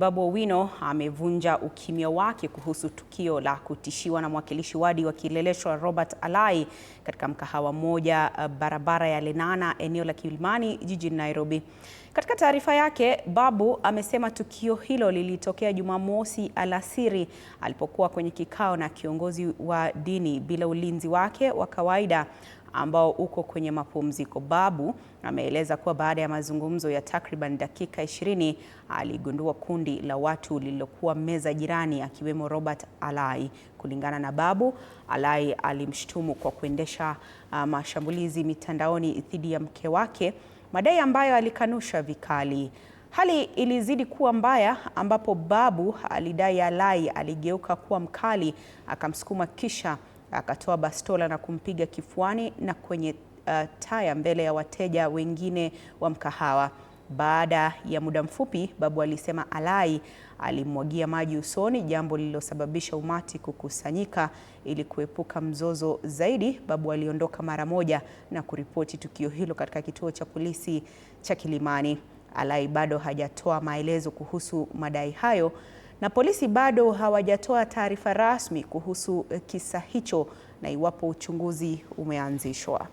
Babu Owino amevunja ukimya wake kuhusu tukio la kutishiwa na mwakilishi wadi wa Kileleshwa Robert Alai katika mkahawa mmoja barabara ya Lenana, eneo la Kilimani, jijini Nairobi. Katika taarifa yake, Babu amesema tukio hilo lilitokea Jumamosi alasiri alipokuwa kwenye kikao na kiongozi wa dini bila ulinzi wake wa kawaida ambao uko kwenye mapumziko. Babu ameeleza kuwa baada ya mazungumzo ya takriban dakika 20 aligundua kundi la watu lililokuwa meza jirani, akiwemo Robert Alai. Kulingana na Babu, Alai alimshtumu kwa kuendesha mashambulizi mitandaoni dhidi ya mke wake, madai ambayo alikanusha vikali. Hali ilizidi kuwa mbaya ambapo Babu alidai Alai aligeuka kuwa mkali, akamsukuma kisha akatoa bastola na kumpiga kifuani na kwenye taya mbele ya wateja wengine wa mkahawa. Baada ya muda mfupi, Babu alisema Alai alimwagia maji usoni, jambo lililosababisha umati kukusanyika. Ili kuepuka mzozo zaidi, Babu aliondoka mara moja na kuripoti tukio hilo katika kituo cha polisi cha Kilimani. Alai bado hajatoa maelezo kuhusu madai hayo, na polisi bado hawajatoa taarifa rasmi kuhusu kisa hicho na iwapo uchunguzi umeanzishwa.